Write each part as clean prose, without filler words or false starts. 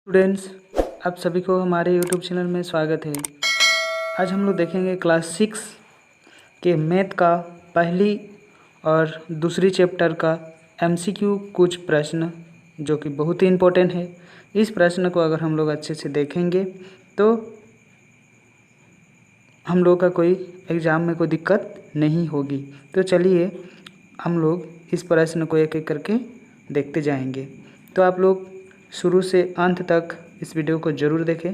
Students, आप सभी को हमारे यूट्यूब चैनल में स्वागत है। आज हम लोग देखेंगे क्लास 6 के मैथ का पहली और दूसरी चैप्टर का एमसीक्यू कुछ प्रश्न जो कि बहुत ही इम्पोर्टेंट है। इस प्रश्न को अगर हम लोग अच्छे से देखेंगे तो हम लोग का कोई एग्ज़ाम में कोई दिक्कत नहीं होगी। तो चलिए हम लोग इस प्रश्न को एक एक करके देखते जाएंगे। तो आप लोग शुरू से अंत तक इस वीडियो को ज़रूर देखें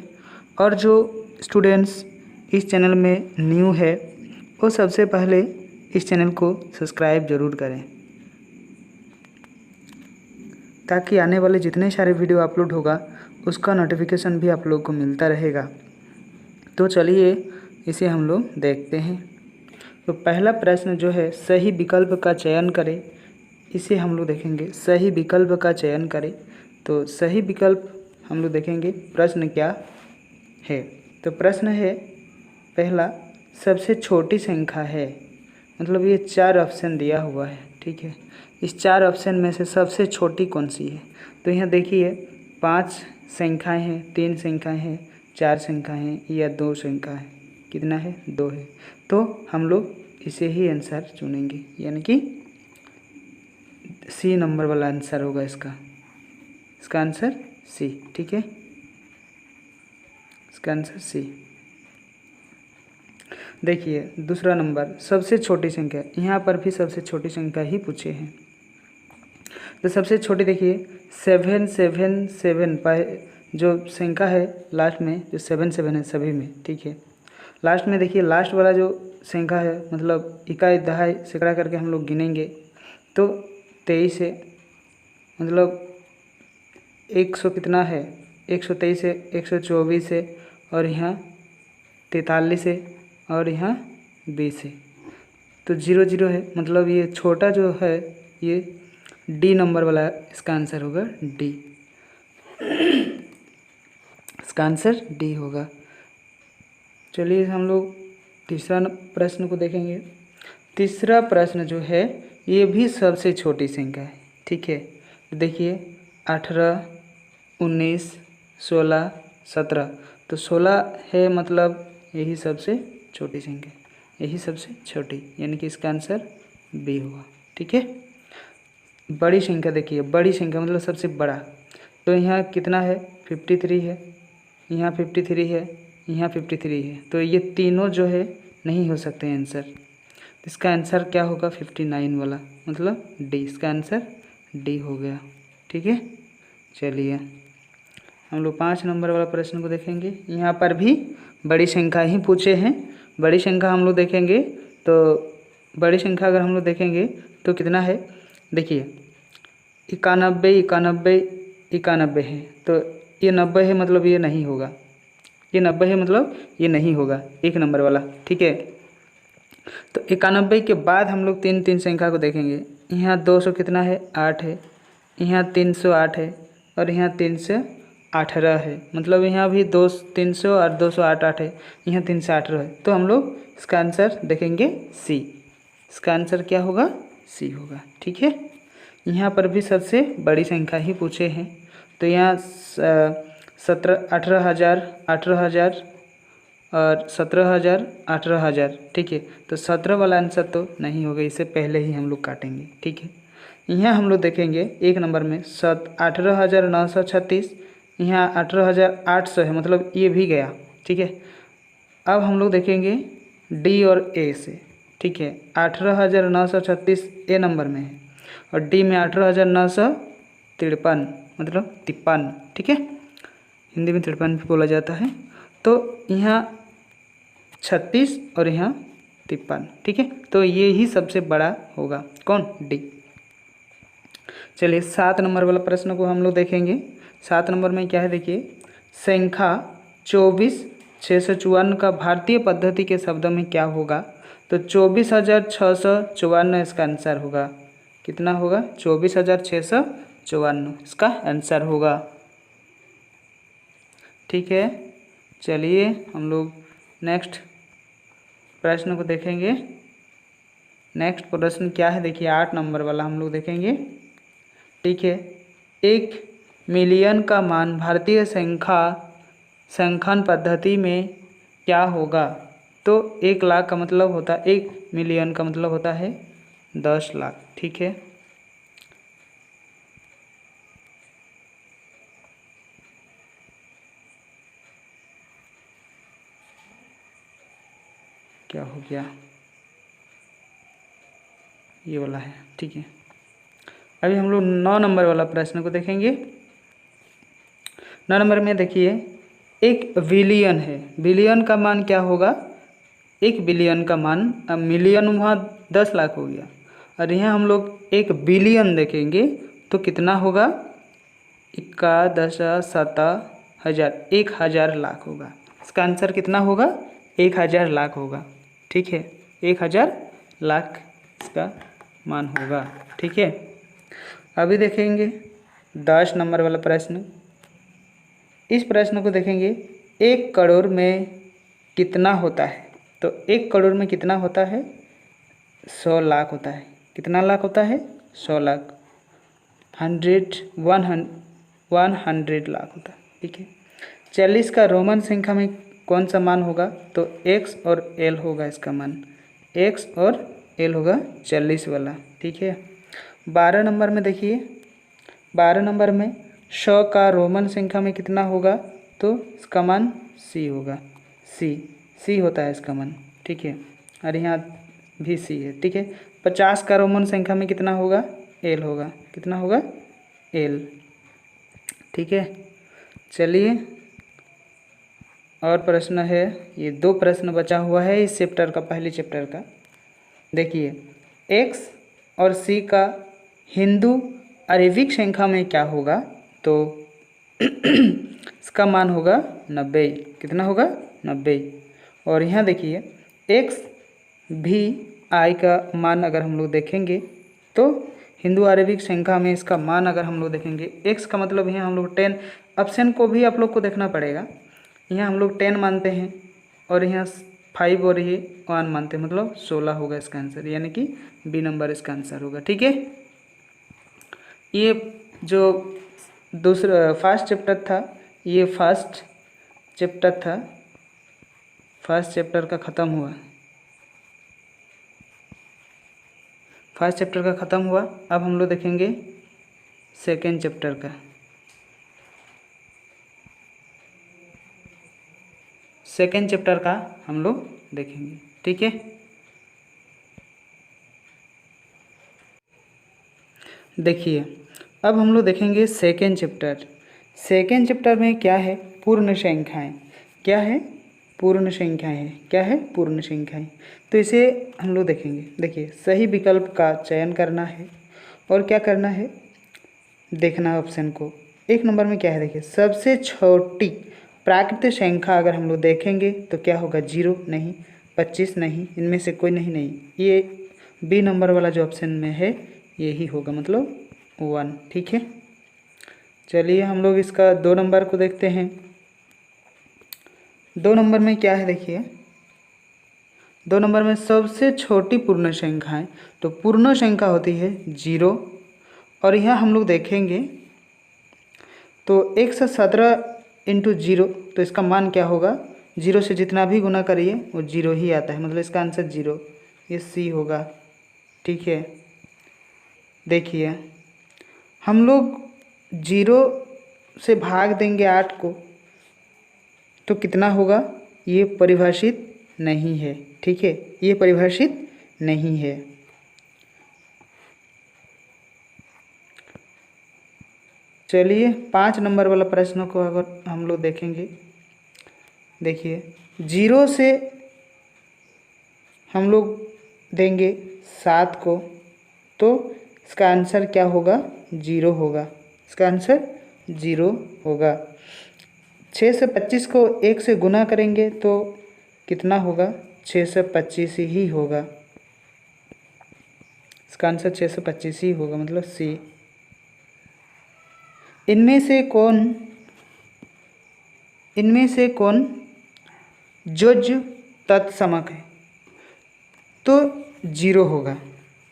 और जो स्टूडेंट्स इस चैनल में न्यू है वो सबसे पहले इस चैनल को सब्सक्राइब ज़रूर करें ताकि आने वाले जितने सारे वीडियो अपलोड होगा उसका नोटिफिकेशन भी आप लोग को मिलता रहेगा। तो चलिए इसे हम लोग देखते हैं। तो पहला प्रश्न जो है सही विकल्प का चयन करें, इसे हम लोग देखेंगे। सही विकल्प का चयन करें, तो सही विकल्प हम लोग देखेंगे प्रश्न क्या है। तो प्रश्न है पहला, सबसे छोटी संख्या है, मतलब ये 4 ऑप्शन दिया हुआ है, ठीक है। इस 4 ऑप्शन में से सबसे छोटी कौन सी है। तो यहाँ देखिए 5 संख्याएं हैं, 3 संख्याएं हैं, 4 संख्याएं हैं या 2 संख्या है। कितना है? 2 है। तो हम लोग इसे ही आंसर चुनेंगे, यानी कि सी नंबर वाला आंसर होगा इसका आंसर सी, ठीक है। इसका आंसर सी। देखिए दूसरा नंबर सबसे छोटी संख्या, यहाँ पर भी सबसे छोटी संख्या ही पूछे हैं। तो सबसे छोटी देखिए 777 जो संख्या है लास्ट में, जो 77 है सभी में, ठीक है। लास्ट में देखिए लास्ट वाला जो संख्या है, मतलब इकाई दहाई सैकड़ा करके हम लोग गिनेंगे तो 23 है, मतलब 100 कितना है, 123 है, 124 है और यहाँ 43 है और यहाँ 20 है। तो 00 है, मतलब ये छोटा जो है ये डी नंबर वाला, इसका आंसर होगा डी। इसका आंसर डी होगा। चलिए हम लोग तीसरा प्रश्न को देखेंगे। तीसरा प्रश्न जो है ये भी सबसे छोटी संख्या है, ठीक है। देखिए 18, 19, 16, 17, तो 16 है, मतलब यही सबसे छोटी संख्या, यही सबसे छोटी, यानी कि इसका आंसर बी होगा, ठीक है। बड़ी संख्या देखिए, बड़ी संख्या मतलब सबसे बड़ा, तो यहाँ कितना है, 53 है, यहाँ 53 है, यहाँ 53 है। तो ये तीनों जो है नहीं हो सकते आंसर। इसका आंसर क्या होगा, 59 वाला, मतलब डी। इसका आंसर डी हो गया, ठीक है। चलिए हम लोग 5 नंबर वाला प्रश्न को देखेंगे। यहाँ पर भी बड़ी संख्या ही पूछे हैं। बड़ी संख्या हम लोग देखेंगे तो बड़ी संख्या अगर हम लोग देखेंगे तो कितना है, देखिए 91, 91, 91 है। तो ये 90 है, मतलब ये नहीं होगा। ये 90 है, मतलब ये नहीं होगा, 1 नंबर वाला, ठीक है। तो 91 के बाद हम लोग 3 संख्या को देखेंगे। यहाँ 200 कितना है, 8 है, यहाँ 308 है और यहाँ 318 है, मतलब यहाँ भी 300 और 208 8 है, यहाँ 318 है। तो हम लोग इसका आंसर देखेंगे सी। इसका आंसर क्या होगा, सी होगा, ठीक है। यहाँ पर भी सबसे बड़ी संख्या ही पूछे हैं। तो यहाँ 18,000, 18,000 और 17,000, 18,000, ठीक है। तो 17 वाला आंसर तो नहीं होगा, इसे पहले ही हम लोग काटेंगे, ठीक है। यहाँ हम लोग देखेंगे 1 नंबर में 18,936, यहाँ 18,800 है, मतलब ये भी गया, ठीक है। अब हम लोग देखेंगे डी और ए से, ठीक है। 18,936 ए नंबर में है और डी में 18,953, मतलब 53, ठीक है। हिंदी में 53 भी बोला जाता है। तो यहाँ 36 और यहाँ 53, ठीक है। तो ये ही सबसे बड़ा होगा, कौन, डी। चलिए 7 नंबर वाला प्रश्न को हम लोग देखेंगे। 7 नंबर में क्या है, देखिए संख्या 24,654 का भारतीय पद्धति के शब्दों में क्या होगा। तो 24,654 इसका आंसर होगा। कितना होगा, 24,654 इसका आंसर होगा, ठीक है। चलिए हम लोग नेक्स्ट प्रश्न को देखेंगे। नेक्स्ट प्रश्न क्या है, देखिए 8 नंबर वाला हम लोग देखेंगे, ठीक है। एक मिलियन का मान भारतीय संख्यान पद्धति में क्या होगा? तो 1 लाख का मतलब होता है, 1 मिलियन का मतलब होता है 10 लाख। ठीक है, क्या हो गया, ये वाला है। ठीक है, अभी हम लोग 9 नंबर वाला प्रश्न को देखेंगे। 9 नंबर में देखिए, एक बिलियन है, बिलियन का मान क्या होगा? 1 बिलियन का मान, अब मिलियन वहाँ 10 लाख हो गया, और यहाँ हम लोग 1 बिलियन देखेंगे तो कितना होगा? 10,000 1,000 लाख होगा। इसका आंसर कितना होगा? 1,000 लाख होगा। ठीक है, 1,000 लाख इसका मान होगा। ठीक है, अभी देखेंगे 10 नंबर वाला प्रश्न। इस प्रश्न को देखेंगे, 1 करोड़ में कितना होता है? तो 1 करोड़ में कितना होता है? 100 लाख होता है। कितना लाख होता है? 100 लाख। 100 लाख होता है। ठीक है, 40 का रोमन संख्या में कौन सा मान होगा? तो x और l होगा इसका मान, x और l होगा 40 वाला। ठीक है, 12 नंबर में देखिए, 12 नंबर में 100 का रोमन संख्या में कितना होगा? तो इसका मान c होगा, c होता है इसका मान। ठीक है, और यहाँ भी c है। ठीक है, 50 का रोमन संख्या में कितना होगा? l होगा। कितना होगा? l। ठीक है, चलिए और प्रश्न है, ये 2 प्रश्न बचा हुआ है इस चैप्टर का, पहले चैप्टर का। देखिए, x और c का हिंदू अरेबिक संख्या में क्या होगा? तो इसका मान होगा 90। कितना होगा? 90। और यहाँ देखिए, x भी i का मान अगर हम लोग देखेंगे तो हिंदू अरेबिक संख्या में इसका मान अगर हम लोग देखेंगे, x का मतलब यहाँ हम लोग 10, ऑप्शन को भी आप लोग को देखना पड़ेगा। यहाँ हम लोग 10 मानते हैं और यहाँ 5 और ये 1 मानते हैं, मतलब 16 होगा इसका आंसर, यानी कि बी नंबर इसका आंसर होगा। ठीक है, ये जो फर्स्ट चैप्टर था, ये फर्स्ट चैप्टर का ख़त्म हुआ। फर्स्ट चैप्टर का ख़त्म हुआ। अब हम लोग देखेंगे सेकेंड चैप्टर का। सेकेंड चैप्टर का हम लोग देखेंगे। ठीक है, देखिए अब हम लोग देखेंगे सेकेंड चैप्टर। सेकेंड चैप्टर में क्या है? पूर्ण संख्याएं। क्या है? पूर्ण संख्याएं है। क्या है? पूर्ण संख्याएं। तो इसे हम लोग देखेंगे। देखिए, सही विकल्प का चयन करना है और क्या करना है? देखना है ऑप्शन को। 1 नंबर में क्या है? देखिए, सबसे छोटी प्राकृतिक संख्या अगर हम लोग देखेंगे तो क्या होगा? 0 नहीं, 25 नहीं, इनमें से कोई नहीं। ये बी नंबर वाला जो ऑप्शन में है यही होगा, मतलब 1। ठीक है, चलिए हम लोग इसका 2 नंबर को देखते हैं। 2 नंबर में क्या है? देखिए, 2 नंबर में सबसे छोटी पूर्ण संख्या है, तो पूर्ण संख्या होती है 0। और यहाँ हम लोग देखेंगे तो 117 × 0, तो इसका मान क्या होगा? 0 से जितना भी गुना करिए वो 0 ही आता है, मतलब इसका आंसर 0, ये सी होगा। ठीक है, देखिए हम लोग 0 से भाग देंगे 8 को तो कितना होगा? ये परिभाषित नहीं है। ठीक है, ये परिभाषित नहीं है। चलिए 5 नंबर वाला प्रश्न को अगर हम लोग देखेंगे, देखिए 0 से हम लोग देंगे 7 को तो इसका आंसर क्या होगा? 0 होगा। इसका आंसर 0 होगा। 6 से 25 को 1 से गुना करेंगे तो कितना होगा? 6 से 25 ही होगा। इसका आंसर 6 से 25 ही होगा, मतलब सी। इनमें से कौन जोज तत्समक है? तो 0 होगा।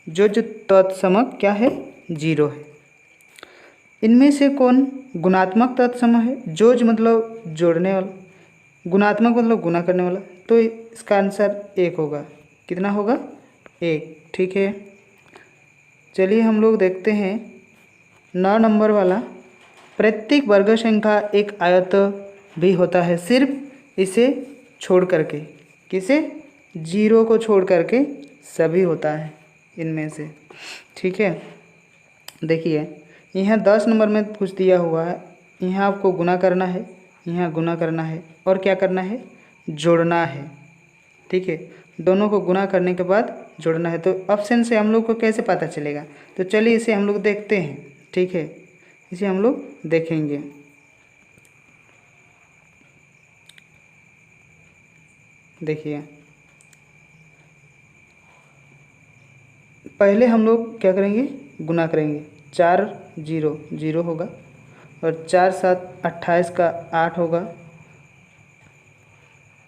जोज तत्समक क्या है? 0 है। इनमें से कौन गुणात्मक तत्समूह है, जोज मतलब जोड़ने वाला, गुणात्मक मतलब गुना करने वाला, तो इसका आंसर 1 होगा। कितना होगा? 1। ठीक है, चलिए हम लोग देखते हैं 9 नंबर वाला। प्रत्येक वर्ग संख्या एक आयत भी होता है, सिर्फ इसे छोड़ करके। किसे? 0 को छोड़ करके सभी होता है इनमें से। ठीक है, देखिए यहाँ 10 नंबर में कुछ दिया हुआ है, यहाँ आपको गुना करना है, यहाँ गुना करना है और क्या करना है? जोड़ना है। ठीक है, दोनों को गुना करने के बाद जोड़ना है। तो ऑप्शन से हम लोग को कैसे पता चलेगा? तो चलिए इसे हम लोग देखते हैं। ठीक है, इसे हम लोग देखेंगे। देखिए पहले हम लोग क्या करेंगे? गुना करेंगे। 4 0 0 होगा और 4 7 28 का 8 होगा,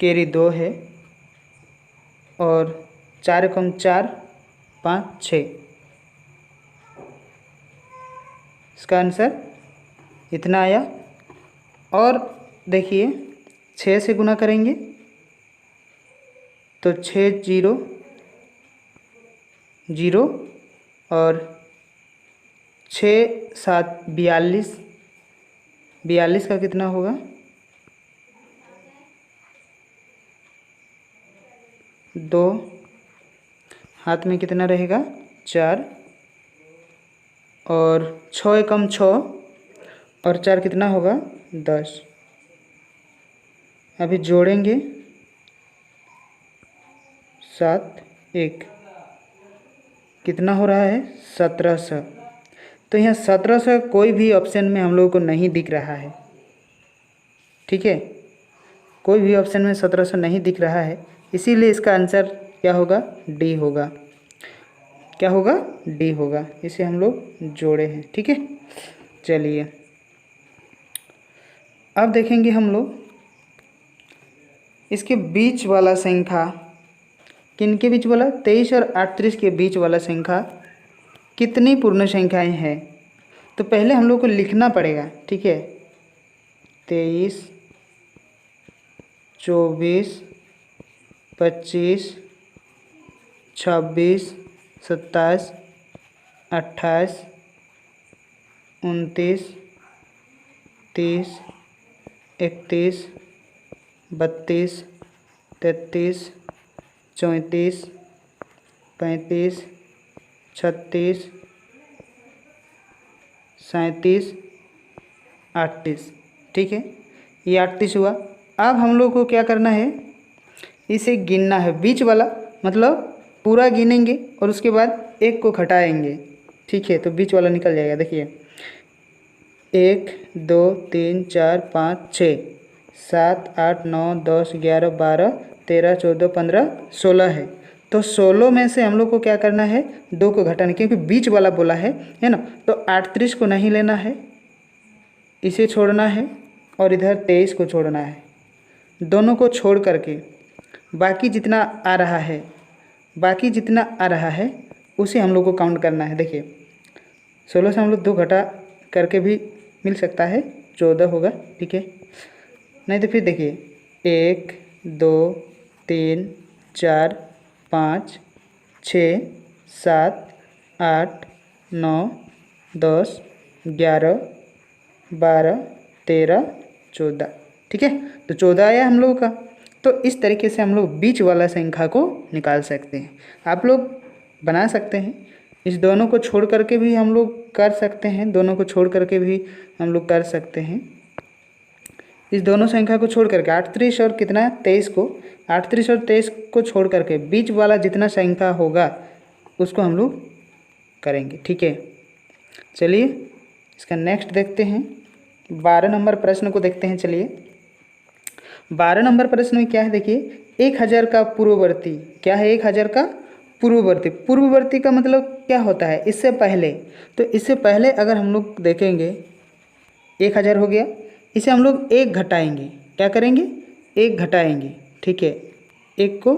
कैरी 2 है और 4 कम 4 5 6। इसका आंसर इतना आया। और देखिए 6 से गुना करेंगे तो 6 0 0 और 6 7 42, 42 का कितना होगा? 2, हाथ में कितना रहेगा? 4 और 6 एकम 6 और 4 कितना होगा? 10। अभी जोड़ेंगे 7 1, कितना हो रहा है? 1700। तो यहाँ 1700 कोई भी ऑप्शन में हम लोगों को नहीं दिख रहा है। ठीक है, कोई भी ऑप्शन में 1700 नहीं दिख रहा है, इसीलिए इसका आंसर क्या होगा? डी होगा। क्या होगा? डी होगा। इसे हम लोग जोड़े हैं। ठीक है, चलिए अब देखेंगे हम लोग इसके बीच वाला संख्या। किन के बीच वाला? 23 और 38 के बीच वाला संख्या कितनी पूर्ण संख्याएं हैं? तो पहले हम लोग को लिखना पड़ेगा। ठीक है, 23 24 25 26 27 28 29 30 31 32 33 34 35 36 37 38। ठीक है, ये 38 हुआ। अब हम लोग को क्या करना है? इसे गिनना है। बीच वाला मतलब पूरा गिनेंगे और उसके बाद 1 को घटाएंगे। ठीक है, तो बीच वाला निकल जाएगा। देखिए 1 2 3 4 5 6 7 8 9 10 11 12 13 14 15 16 है। तो 16 में से हम लोग को क्या करना है? 2 को घटाना, क्योंकि बीच वाला बोला है ना। तो 38 को नहीं लेना है, इसे छोड़ना है और इधर 23 को छोड़ना है। दोनों को छोड़ करके बाकी जितना आ रहा है, बाकी जितना आ रहा है उसे हम लोग को काउंट करना है। देखिए 16 से हम लोग 2 घटा करके भी मिल सकता है, 14 होगा। ठीक है, नहीं तो फिर देखिए 1 2 3 4 5 6 7 8 9 10 11 12 13 14। ठीक है, तो 14 आया हम लोगों का। तो इस तरीके से हम लोग बीच वाला संख्या को निकाल सकते हैं। आप लोग बना सकते हैं, इस दोनों को छोड़ करके भी हम लोग कर सकते हैं, दोनों को छोड़ करके भी हम लोग कर सकते हैं। इस दोनों संख्या को छोड़ करके 38 और कितना 23 को, 38 और 23 को छोड़ करके बीच वाला जितना संख्या होगा उसको हम लोग करेंगे। ठीक है, चलिए इसका नेक्स्ट देखते हैं। 12 नंबर प्रश्न को देखते हैं। चलिए 12 नंबर प्रश्न में क्या है? देखिए 1000 का पूर्ववर्ती क्या है? 1000 का पूर्ववर्ती। पूर्ववर्ती का मतलब क्या होता है? इससे पहले। तो इससे पहले अगर हम लोग देखेंगे 1000 हो गया, इसे हम लोग 1 घटाएंगे। क्या करेंगे? 1 घटाएंगे। ठीक है, 1 को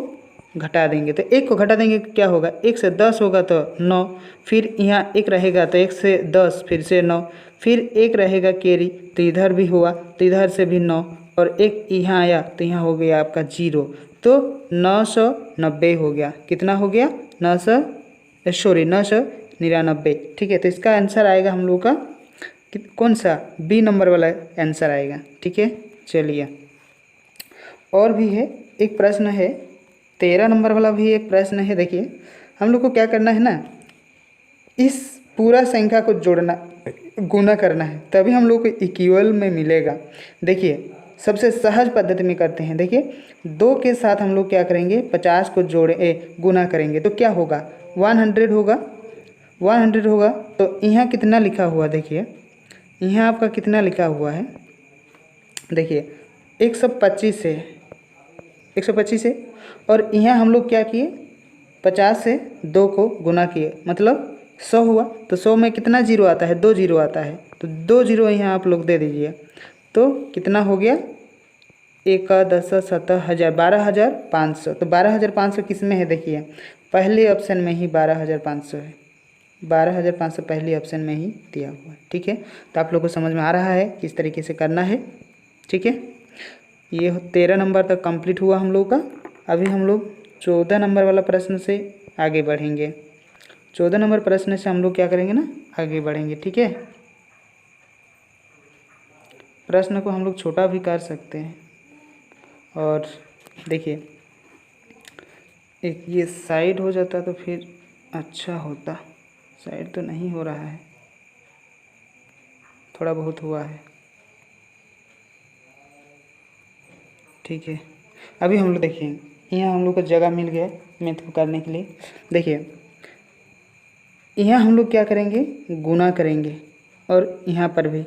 घटा देंगे तो 1 को घटा देंगे क्या होगा, 1 से 10 होगा तो 9, फिर यहाँ 1 रहेगा तो 1 से 10 फिर से 9, फिर 1 रहेगा कैरी तो इधर भी हुआ तो इधर से भी 9, और 1 यहाँ आया तो यहाँ हो गया आपका 0, तो 990 हो गया। कितना हो गया, 999। ठीक है, तो इसका आंसर आएगा हम लोग का कौन सा, बी नंबर वाला आंसर आएगा। ठीक है, चलिए और भी है एक प्रश्न है, 13 नंबर वाला भी एक प्रश्न है। देखिए हम लोग को क्या करना है ना, इस पूरा संख्या को जोड़ना, गुना करना है, तभी हम लोग को इक्वल में मिलेगा। देखिए सबसे सहज पद्धति में करते हैं। देखिए 2 के साथ हम लोग क्या करेंगे, 50 को गुना करेंगे तो क्या होगा, 100 होगा। 100 होगा तो यहाँ कितना लिखा हुआ, देखिए यहाँ आपका कितना लिखा हुआ है, देखिए 125 है, 125 है, और यहाँ हम लोग क्या किए, 50 से 2 को गुना किए, मतलब 100 हुआ। तो 100 में कितना जीरो आता है, 2 जीरो आता है, तो 2 जीरो यहाँ आप लोग दे दीजिए, तो कितना हो गया, 1 10 7 हज़ार, 12,500। तो 12,500 किस में है, देखिए पहले ऑप्शन में ही 12,500 है, 12,500 पहले ऑप्शन में ही दिया हुआ है। ठीक है, तो आप लोग को समझ में आ रहा है किस तरीके से करना है। ठीक है, ये 13 नंबर तक कंप्लीट हुआ हम लोग का। अभी हम लोग 14 नंबर वाला प्रश्न से आगे बढ़ेंगे। 14 नंबर प्रश्न से हम लोग क्या करेंगे ना, आगे बढ़ेंगे। ठीक है, प्रश्न को हम लोग छोटा भी कर सकते हैं, और देखिए एक ये साइड हो जाता तो फिर अच्छा होता, साइड तो नहीं हो रहा है, थोड़ा बहुत हुआ है। ठीक है, अभी हम लोग देखिए यहाँ हम लोग को जगह मिल गया मैथ को करने के लिए। देखिए यहाँ हम लोग क्या करेंगे, गुना करेंगे, और यहाँ पर भी।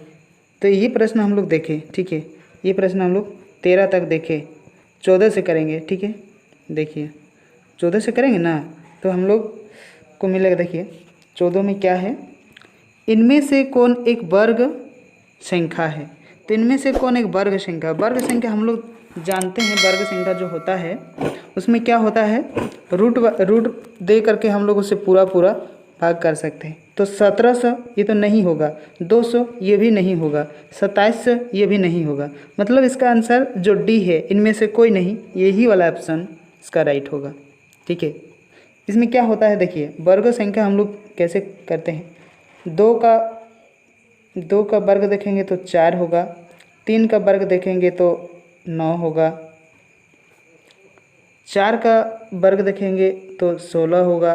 तो ये प्रश्न हम लोग देखें। ठीक है, ये प्रश्न हम लोग 13 तक देखें, 14 से करेंगे। ठीक है, देखिए 14 से करेंगे ना तो हम लोग को मिलेगा, देखिए 14 में क्या है, इनमें से कौन एक वर्ग संख्या है। तो इनमें से कौन एक वर्ग संख्या हम लोग जानते हैं, वर्ग संख्या जो होता है उसमें क्या होता है, रूट दे करके हम लोग उसे पूरा भाग कर सकते हैं। तो 1700 ये तो नहीं होगा, 200 ये भी नहीं होगा, 2700 ये भी नहीं होगा, मतलब इसका आंसर जो डी है, इनमें से कोई नहीं, यही वाला ऑप्शन इसका राइट होगा। ठीक है, इसमें क्या होता है, देखिए वर्ग संख्या हम लोग कैसे करते हैं, 2 का वर्ग देखेंगे तो 4 होगा, 3 का वर्ग देखेंगे तो 9 होगा, 4 का वर्ग देखेंगे तो 16 होगा,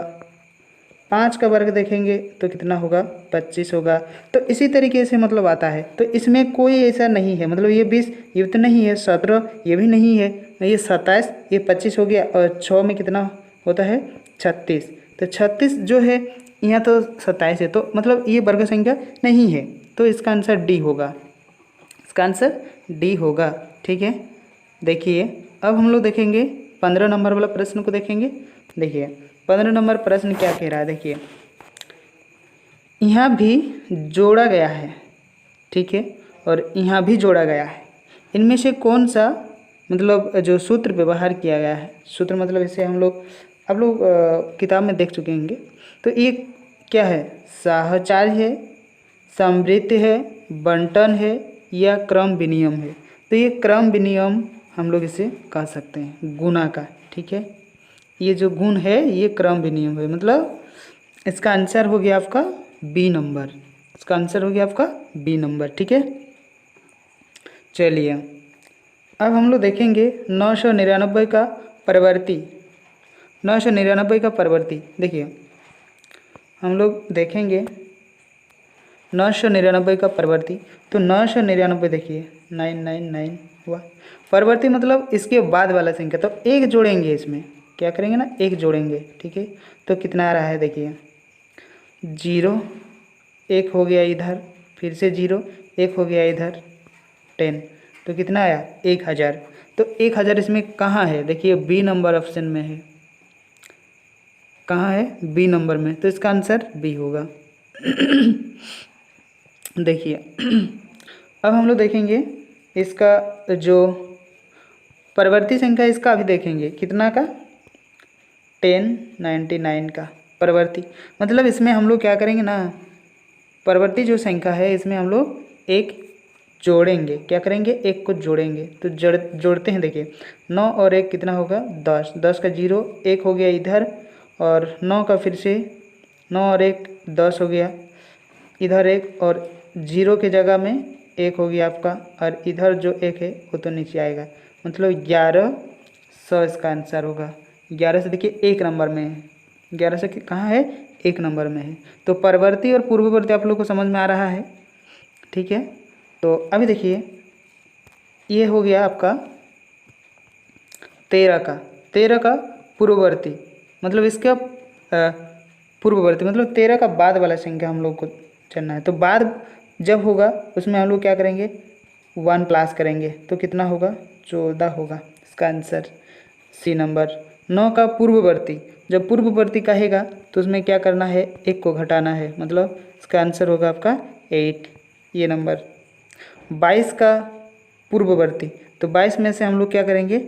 5 का वर्ग देखेंगे तो कितना होगा, 25 होगा। तो इसी तरीके से मतलब आता है। तो इसमें कोई ऐसा नहीं है, मतलब ये 20 ये तो नहीं है, 17 ये भी नहीं है, ये 27 ये 25 हो गया, और 6 में कितना होता है, 36। तो 36 जो है यहाँ तो 27 है, तो मतलब ये वर्ग संख्या नहीं है, तो इसका आंसर डी होगा, इसका आंसर डी होगा। ठीक है, देखिए अब हम लोग देखेंगे 15 नंबर वाला प्रश्न को देखेंगे। देखिए 15 नंबर प्रश्न क्या कह रहा है, देखिए यहाँ भी जोड़ा गया है। ठीक है, और यहाँ भी जोड़ा गया है, इनमें से कौन सा मतलब जो सूत्र व्यवहार किया गया है, सूत्र मतलब इसे हम लोग आप लोग किताब में देख चुके होंगे। तो ये क्या है, साहचर्य है, समवृत्ति है, बंटन है, या क्रम विनियम है। तो ये क्रम विनियम हम लोग इसे कह सकते हैं, गुना का। ठीक है, ये जो गुण है ये क्रम विनियम है, मतलब इसका आंसर हो गया आपका बी नंबर, इसका आंसर हो गया आपका बी नंबर। ठीक है, चलिए अब हम लोग देखेंगे 999 का परिवर्ती, 999 का परिवर्ती। देखिए हम लोग देखेंगे 999 का परिवर्ती, तो 999 देखिए 999 हुआ, परिवर्ती मतलब इसके बाद वाला संख्या, तो एक जोड़ेंगे, इसमें क्या करेंगे ना, एक जोड़ेंगे। ठीक है, तो कितना आ रहा है, देखिए 0 1 हो गया इधर, फिर से 0 1 हो गया इधर, 10, तो कितना आया 1000। तो 1000 इसमें कहाँ है, देखिए बी नंबर ऑप्शन में है, कहाँ है, बी नंबर में, तो इसका आंसर बी होगा। देखिए अब हम लोग देखेंगे इसका जो परिवर्ती संख्या, इसका भी देखेंगे कितना का, 1099 का परवर्ती। मतलब इसमें हम लोग क्या करेंगे ना, परवर्ती जो संख्या है इसमें हम लोग एक जोड़ेंगे। क्या करेंगे, एक को जोड़ेंगे। तो जोड़ते हैं। देखिए 9 और 1 कितना होगा, 10। 10 का 0 1 हो गया इधर, और 9 का फिर से 9 और 1 10 हो गया इधर एक, और 0 के जगह में 1 हो गया आपका, और इधर जो 1 है वो तो नीचे आएगा। मतलब 1100 इसका आंसर होगा। 11 से देखिए 1 नंबर में है, 11 से कहाँ है, 1 नंबर में है। तो परवर्ती और पूर्ववर्ती आप लोग को समझ में आ रहा है, ठीक है। तो अभी देखिए ये हो गया आपका 13 का पूर्ववर्ती, मतलब इसका पूर्ववर्ती मतलब 13 का बाद वाला संख्या हम लोग को चलना है। तो बाद जब होगा उसमें हम लोग क्या करेंगे, 1 प्लस करेंगे तो कितना होगा, 14 होगा इसका आंसर, सी नंबर। 9 का पूर्ववर्ती, जब पूर्ववर्ती कहेगा तो उसमें क्या करना है, 1 को घटाना है, मतलब इसका आंसर होगा आपका 8, ये नंबर। 22 का पूर्ववर्ती, तो 22 में से हम लोग क्या करेंगे,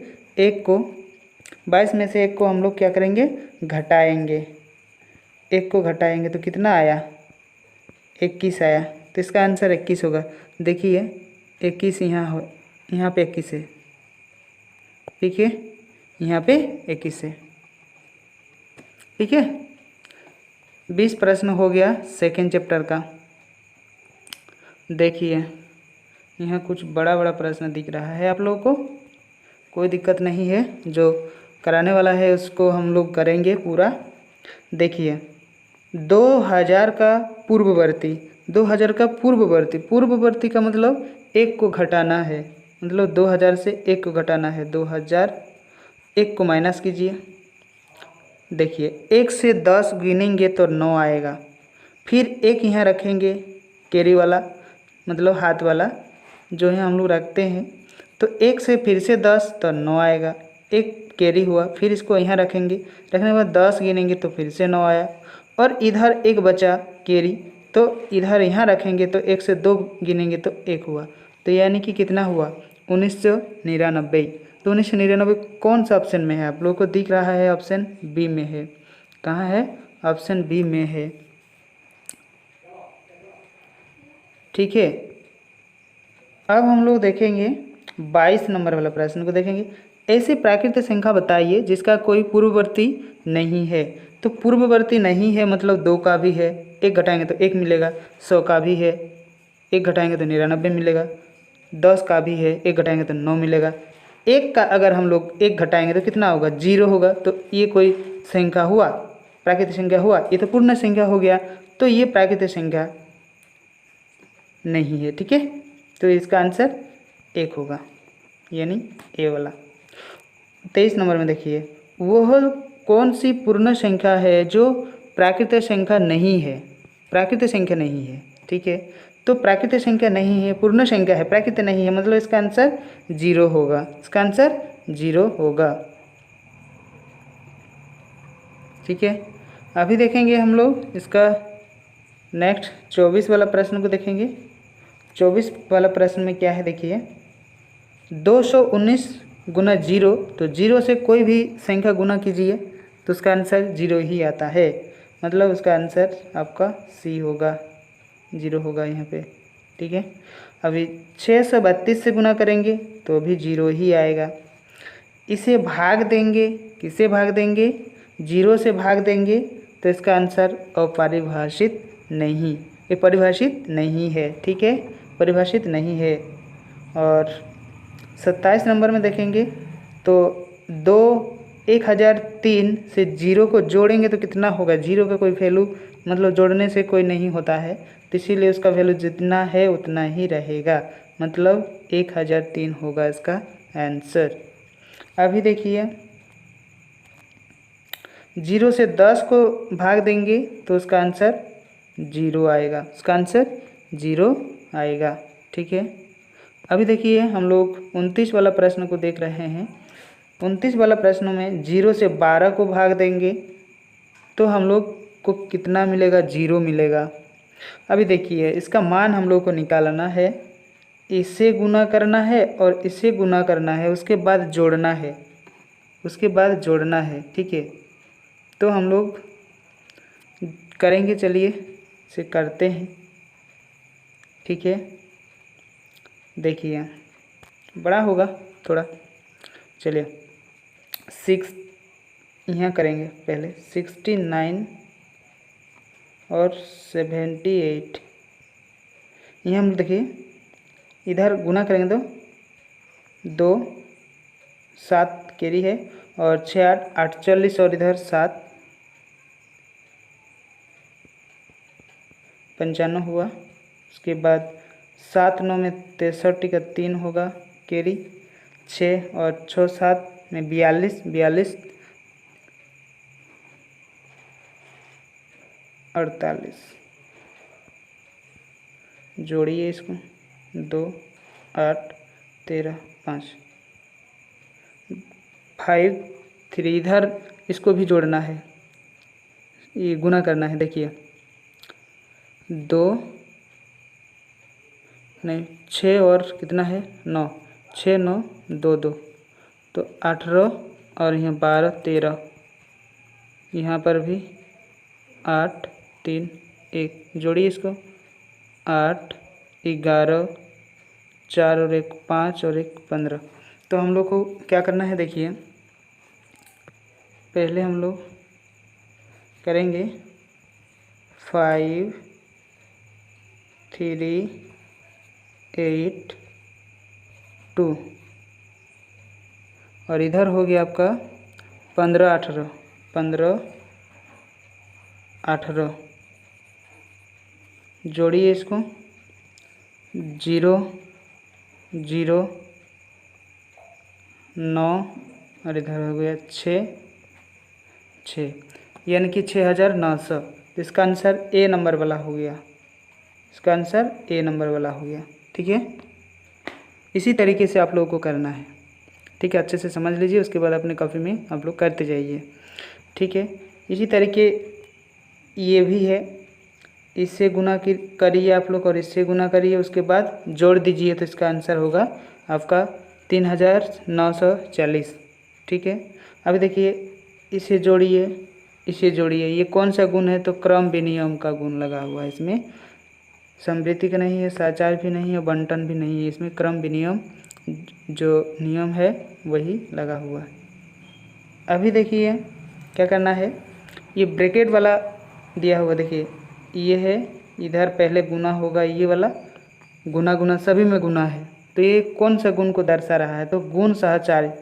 22 में से 1 को हम लोग क्या करेंगे, घटाएंगे। 1 को घटाएंगे तो कितना आया, 21 आया। तो इसका आंसर 21 होगा। देखिए 21 यहाँ पे 21 है, ठीक है, यहाँ पे 21 है, ठीक है। 20 प्रश्न हो गया सेकेंड चैप्टर का। देखिए यहाँ कुछ बड़ा बड़ा प्रश्न दिख रहा है आप लोगों को, कोई दिक्कत नहीं है, जो कराने वाला है उसको हम लोग करेंगे पूरा। देखिए 2000 का पूर्ववर्ती, 2000 का पूर्ववर्ती, पूर्ववर्ती का मतलब 1 को घटाना है, मतलब 2000 से 1 को घटाना है। 2000 1 को माइनस कीजिए। देखिए 1 से 10 गिनेंगे तो 9 आएगा, फिर 1 यहाँ रखेंगे कैरी वाला, मतलब हाथ वाला जो है हम लोग रखते हैं। तो 1 से फिर से 10 तो 9 आएगा, 1 कैरी हुआ, फिर इसको यहाँ रखेंगे, रखने के बाद 10 गिनेंगे तो फिर से 9 आया, और इधर 1 बचा कैरी, तो इधर यहाँ रखेंगे तो 1 से 2 गिनेंगे तो 1 हुआ। तो यानी कि कितना हुआ, 1999। तो 1999 कौन सा ऑप्शन में है, आप लोगों को दिख रहा है, ऑप्शन बी में है। कहाँ है, ऑप्शन बी में है, ठीक है। अब हम लोग देखेंगे 22 नंबर वाला प्रश्न को देखेंगे। ऐसी प्राकृतिक संख्या बताइए जिसका कोई पूर्ववर्ती नहीं है। तो पूर्ववर्ती नहीं है मतलब 2 का भी है, 1 घटाएंगे तो 1 मिलेगा। 100 का भी है, 1 घटाएंगे तो 99 मिलेगा। 10 का भी है, 1 घटाएंगे तो 9 मिलेगा। 1 का अगर हम लोग 1 घटाएंगे तो कितना होगा, 0 होगा। तो ये कोई संख्या हुआ, प्राकृतिक संख्या हुआ, ये तो पूर्ण संख्या हो गया। तो ये प्राकृतिक संख्या नहीं है, ठीक है। तो इसका आंसर 1 होगा, यानी ए वाला। 23 नंबर में देखिए, वह कौन सी पूर्ण संख्या है जो प्राकृतिक संख्या नहीं है, प्राकृतिक संख्या नहीं है, ठीक है। तो प्राकृतिक संख्या नहीं है, पूर्ण संख्या है, प्राकृतिक नहीं है, मतलब इसका आंसर 0 होगा, इसका आंसर 0 होगा, ठीक है। अभी देखेंगे हम लोग इसका नेक्स्ट 24 वाला प्रश्न को देखेंगे। 24 वाला प्रश्न में क्या है, देखिए 219 गुना 0, तो 0 से कोई भी संख्या गुना कीजिए तो उसका आंसर 0 ही आता है, मतलब उसका आंसर आपका सी होगा, 0 होगा यहाँ पे, ठीक है। अभी 632 से गुना करेंगे तो भी 0 ही आएगा। इसे भाग देंगे, किसे भाग देंगे, 0 से भाग देंगे तो इसका आंसर अपरिभाषित नहीं, ये परिभाषित नहीं है, ठीक है, परिभाषित नहीं है। और 27 नंबर में देखेंगे तो 1003 से 0 को जोड़ेंगे तो कितना होगा, 0 का कोई वैल्यू मतलब जोड़ने से कोई नहीं होता है, तो इसीलिए उसका वैल्यू जितना है उतना ही रहेगा, मतलब 1003 होगा इसका आंसर। अभी देखिए 0 से 10 को भाग देंगे तो उसका आंसर 0 आएगा, उसका आंसर 0 आएगा, ठीक है। अभी देखिए हम लोग 29 वाला प्रश्न को देख रहे हैं। 29 वाला प्रश्न में 0 से 12 को भाग देंगे तो हम लोग को कितना मिलेगा, 0 मिलेगा। अभी देखिए इसका मान हम लोग को निकालना है, इससे गुना करना है और इससे गुना करना है, उसके बाद जोड़ना है, उसके बाद जोड़ना है, ठीक है। तो हम लोग करेंगे, चलिए इसे करते हैं। ठीक है, देखिए बड़ा होगा थोड़ा। चलिए 6 यहाँ करेंगे पहले, 69 और 78। यहाँ हम देखिए इधर गुना करेंगे तो 2 7 कैरी है, और 6 8 48, और इधर 7 95 हुआ। उसके बाद 7 9 में 63 का 3 होगा कैरी, 6 और 6 7 में 42 42 48। जोड़िए इसको, 2 8 13 5 5 3। इधर इसको भी जोड़ना है, ये गुना करना है। देखिए 2 नहीं 6 और कितना है 9, 6 9 2 2, तो 18, और यहाँ 12 13, यहाँ पर भी 8 3 1। जोड़िए इसको, 8 11 4 और 1 5 और 1 15। तो हम लोग को क्या करना है, देखिए पहले हम लोग करेंगे 5 3 8 2, और इधर हो गया आपका 15 18 15 18। जोड़िए इसको, 0 0 9, और इधर हो गया 6 6, यानी कि 6900। तो इसका आंसर ए नंबर वाला हो गया, इसका आंसर ए नंबर वाला हो गया। ठीक है, इसी तरीके से आप लोगों को करना है। ठीक है, अच्छे से समझ लीजिए, उसके बाद अपने कॉपी में आप लोग करते जाइए। ठीक है, इसी तरीके ये भी है, इससे गुना करिए आप लोग, और इससे गुना करिए, उसके बाद जोड़ दीजिए, तो इसका आंसर होगा आपका 3940। ठीक है, अभी देखिए इसे जोड़िए, इसे जोड़िए, ये कौन सा गुण है, तो क्रम विनियम का गुण लगा हुआ है इसमें। समृद्धि का नहीं है, साचार भी नहीं है, बंटन भी नहीं है, इसमें क्रम विनियम जो नियम है वही लगा हुआ है। अभी देखिए क्या करना है, ये ब्रैकेट वाला दिया हुआ, देखिए ये है, इधर पहले गुना होगा, ये वाला गुना गुना सभी में गुना है, तो ये कौन सा गुण को दर्शा रहा है, तो गुण सहचार्य।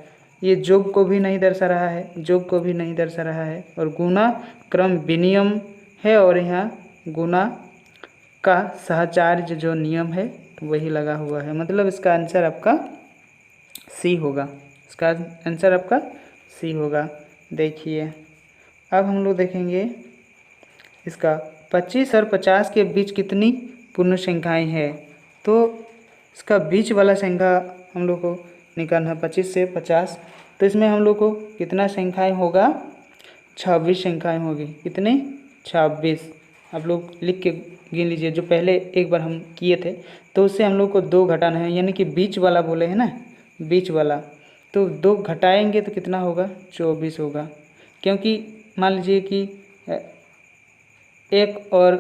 ये जोग को भी नहीं दर्शा रहा है, जोग को भी नहीं दर्शा रहा है, और गुना क्रम विनियम है, और यहाँ गुना का सहचार्य जो नियम है वही लगा हुआ है। मतलब इसका आंसर आपका सी होगा, इसका आंसर आपका सी होगा। देखिए अब हम लोग देखेंगे इसका 25 और 50 के बीच कितनी पूर्ण संख्याएँ हैं। तो इसका बीच वाला संख्या हम लोग को निकालना है 25 से 50। तो इसमें हम लोग को कितना संख्याएँ होगा, 26 संख्याएँ होगी। कितने, 26। आप लोग लिख के गिन लीजिए, जो पहले एक बार हम किए थे, तो उससे हम लोग को 2 घटाना है, यानी कि बीच वाला बोले हैं ना, बीच वाला। तो 2 घटाएंगे तो कितना होगा, 24 होगा। क्योंकि मान लीजिए कि 1 और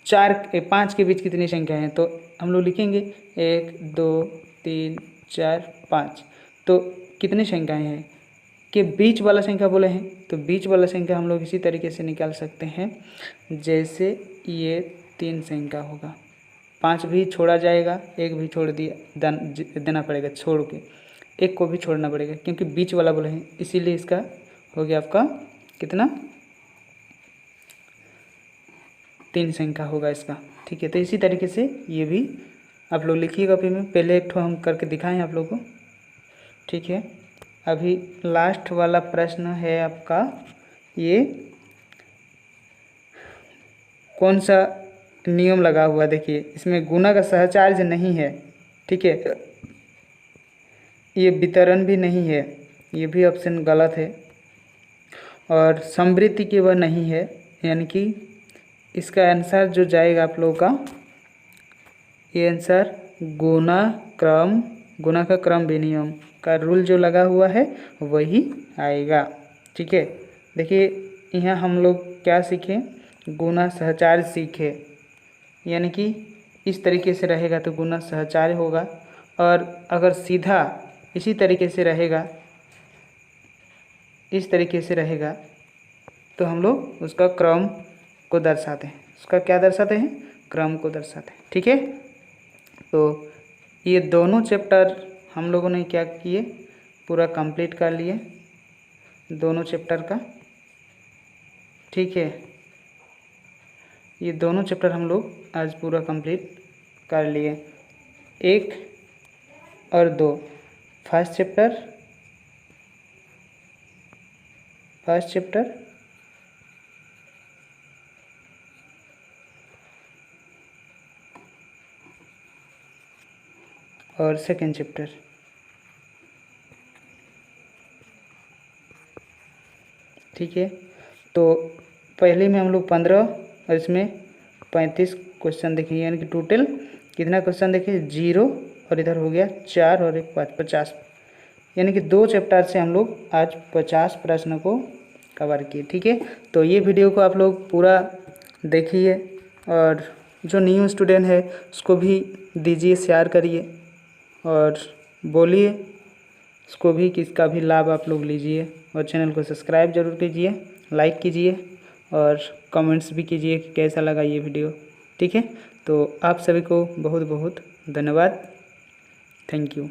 4 5 के बीच कितनी संख्या है, तो हम लोग लिखेंगे 1 2 3 4 5। तो कितनी संख्याएँ हैं कि बीच वाला संख्या बोले हैं, तो बीच वाला संख्या हम लोग इसी तरीके से निकाल सकते हैं, जैसे ये 3 संख्या होगा, 5 भी छोड़ा जाएगा, 1 भी छोड़ दिया देना पड़ेगा, छोड़ के 1 को भी छोड़ना पड़ेगा, क्योंकि बीच वाला बोले हैं, इसीलिए इसका हो गया आपका कितना, 3 संख्या होगा इसका। ठीक है, तो इसी तरीके से ये भी आप लोग लिखिए कॉपी में। पहले एक ठो हम करके दिखाएं आप लोग को। ठीक है, अभी लास्ट वाला प्रश्न है आपका, ये कौन सा नियम लगा हुआ, देखिए इसमें गुना का सहचार्य नहीं है। ठीक है, ये वितरण भी नहीं है, ये भी ऑप्शन गलत है, और समवृद्धि की वह नहीं है, यानी कि इसका आंसर जो जाएगा आप लोगों का, ये आंसर गुना का क्रम विनियम का रूल जो लगा हुआ है वही आएगा। ठीक है, देखिए यहाँ हम लोग क्या सीखे, गुना सहचार्य सीखे, यानी कि इस तरीके से रहेगा तो गुना सहचार्य होगा, और अगर सीधा इसी तरीके से रहेगा, इस तरीके से रहेगा, तो हम लोग उसका क्रम को दर्शाते हैं। उसका क्या दर्शाते हैं, क्रम को दर्शाते हैं। ठीक है, तो ये दोनों चैप्टर हम लोगों ने क्या किए, पूरा कंप्लीट कर लिए दोनों चैप्टर का। ठीक है, ये दोनों चैप्टर हम लोग आज पूरा कंप्लीट कर लिए, 1 और 2, फर्स्ट चैप्टर और सेकेंड चैप्टर। ठीक है, तो पहले में हम लोग 15 और इसमें 35 क्वेश्चन देखेंगे, यानी कि टोटल कितना क्वेश्चन देखे, 0, और इधर हो गया 4 और 1 5, 50, यानी कि 2 चैप्टर से हम लोग आज 50 प्रश्न को कवर किए। ठीक है, तो ये वीडियो को आप लोग पूरा देखिए, और जो न्यू स्टूडेंट है उसको भी दीजिए, शेयर करिए और बोलिए उसको भी कि इसका भी लाभ आप लोग लीजिए, और चैनल को सब्सक्राइब जरूर कीजिए, लाइक कीजिए और कमेंट्स भी कीजिए कि कैसा लगा ये वीडियो। ठीक है, तो आप सभी को बहुत बहुत धन्यवाद। Thank you.